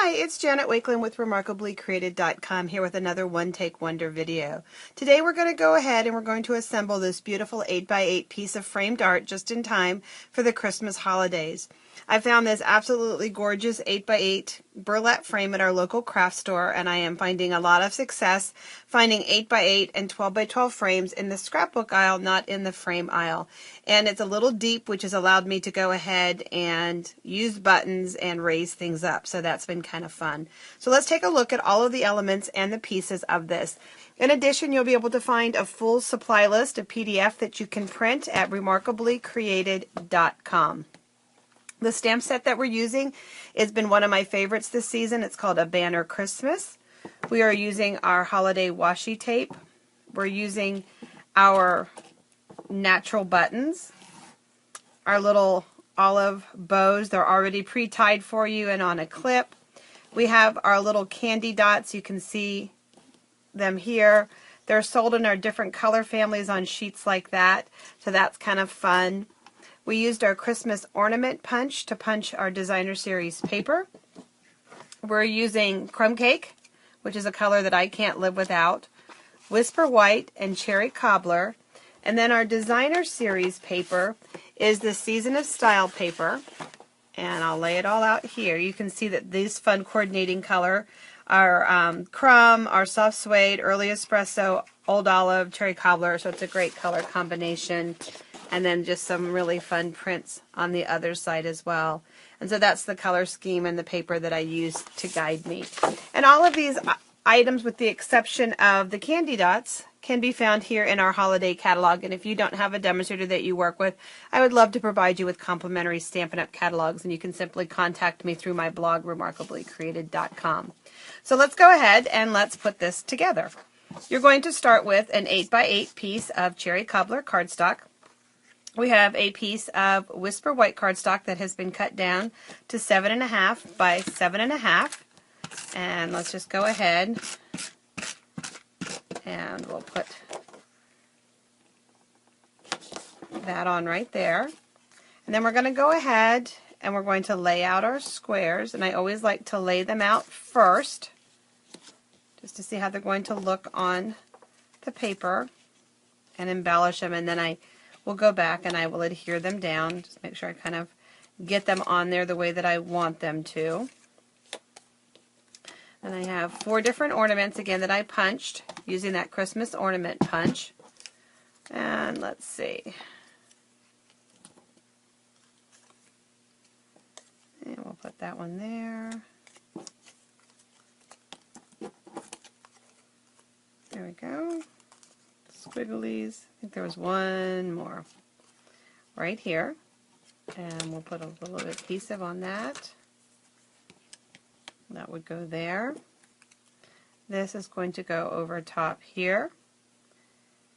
Hi, it's Janet Wakeland with RemarkablyCreated.com here with another One Take Wonder video. Today we're going to go ahead and we're going to assemble this beautiful 8x8 piece of framed art just in time for the Christmas holidays. I found this absolutely gorgeous 8x8 burlap frame at our local craft store, and I am finding a lot of success finding 8x8 and 12x12 frames in the scrapbook aisle, not in the frame aisle. And it's a little deep, which has allowed me to go ahead and use buttons and raise things up. So that's been kind of fun. So let's take a look at all of the elements and the pieces of this. In addition, you'll be able to find a full supply list, a PDF that you can print at remarkablycreated.com. The stamp set that we're using has been one of my favorites this season. It's called A Banner Christmas. We are using our holiday washi tape. We're using our natural buttons, our little olive bows. They're already pre-tied for you and on a clip. We have our little candy dots. You can see them here. They're sold in our different color families on sheets like that, so that's kind of fun. We used our Christmas ornament punch to punch our designer series paper. We're using crumb cake, which is a color that I can't live without, whisper white and cherry cobbler, and then our designer series paper is the Season of Style paper, and I'll lay it all out here. You can see that these fun coordinating color are crumb, our soft suede, early espresso, old olive, cherry cobbler, so it's a great color combination. And then just some really fun prints on the other side as well. And so that's the color scheme and the paper that I used to guide me. And all of these items, with the exception of the candy dots, can be found here in our holiday catalog. And if you don't have a demonstrator that you work with, I would love to provide you with complimentary Stampin' Up! Catalogs, and you can simply contact me through my blog, remarkablycreated.com. So let's go ahead and let's put this together. You're going to start with an 8x8 piece of cherry cobbler cardstock. We have a piece of Whisper White cardstock that has been cut down to 7.5 by 7.5. And let's just go ahead and we'll put that on right there. And then we're going to go ahead and we're going to lay out our squares. And I always like to lay them out first, just to see how they're going to look on the paper and embellish them. And then I will go back and I will adhere them down. Just make sure I kind of get them on there the way that I want them to. And I have 4 different ornaments again that I punched using that Christmas ornament punch. And let's see. And we'll put that one there. There we go. Squigglies. I think there was one more right here, and we'll put a little adhesive on that. That would go there. This is going to go over top here,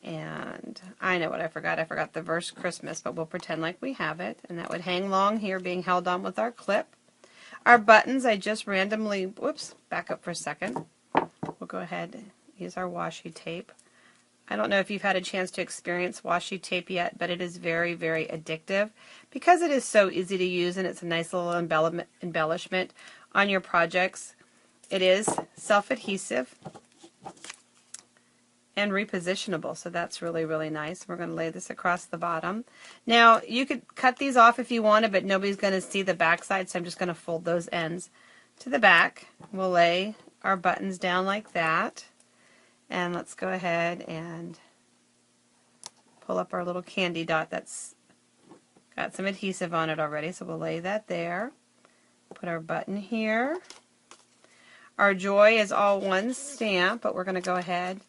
and I know what I forgot. I forgot the verse Christmas, but we'll pretend like we have it, and that would hang long here, being held on with our clip. Our buttons, I just randomly, whoops, back up for a second. We'll go ahead and use our washi tape. I don't know if you've had a chance to experience washi tape yet, but it is very, very addictive because it is so easy to use and it's a nice little embellishment on your projects. It is self-adhesive and repositionable, so that's really, really nice. We're going to lay this across the bottom. Now, you could cut these off if you wanted, but nobody's going to see the back side, so I'm just going to fold those ends to the back. We'll lay our buttons down like that. And let's go ahead and pull up our little candy dot that's got some adhesive on it already, so we'll lay that there. Put our button here. Our joy is all one stamp, but we're going to go ahead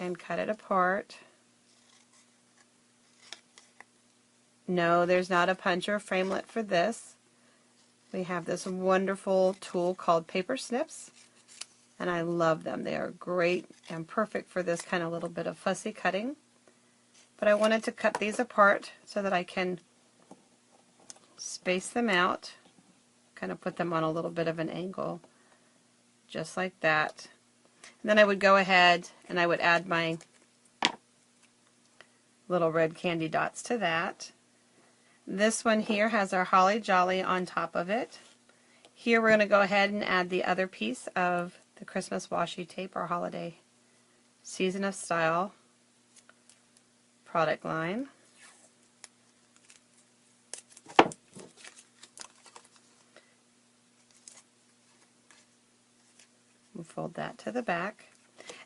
and cut it apart. No, there's not a punch or a framelit for this. We have this wonderful tool called paper snips. And I love them. They are great and perfect for this kind of little bit of fussy cutting. But I wanted to cut these apart so that I can space them out, kind of put them on a little bit of an angle, just like that. And then I would go ahead and I would add my little red candy dots to that. This one here has our Holly Jolly on top of it. Here we're going to go ahead and add the other piece of the Christmas washi tape, our holiday Season of Style product line. We'll fold that to the back.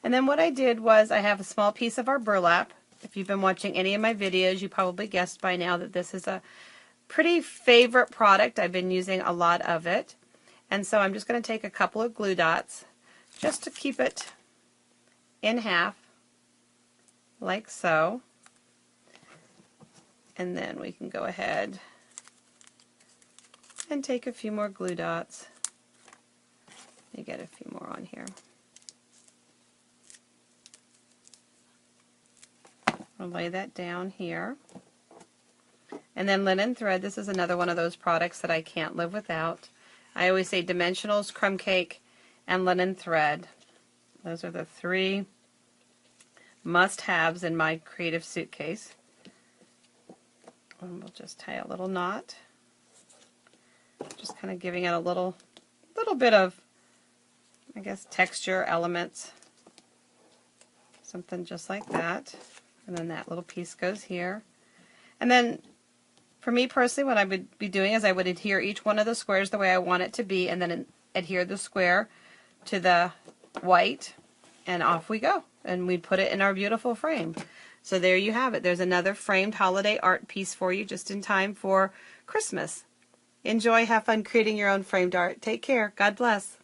And then what I did was I have a small piece of our burlap. If you've been watching any of my videos, you probably guessed by now that this is a pretty favorite product. I've been using a lot of it. And so I'm just going to take a couple of glue dots just to keep it in half, like so. And then we can go ahead and take a few more glue dots. You get a few more on here. I'll lay that down here. And then linen thread. This is another one of those products that I can't live without. I always say dimensionals, crumb cake, and linen thread. Those are the three must-haves in my creative suitcase. And we'll just tie a little knot. Just kind of giving it a little bit of, I guess, texture elements. Something just like that. And then that little piece goes here. And then for me personally, what I would be doing is I would adhere each one of the squares the way I want it to be, and then adhere the square to the white, and off we go. And we'd put it in our beautiful frame. So there you have it. There's another framed holiday art piece for you just in time for Christmas. Enjoy, have fun creating your own framed art. Take care. God bless.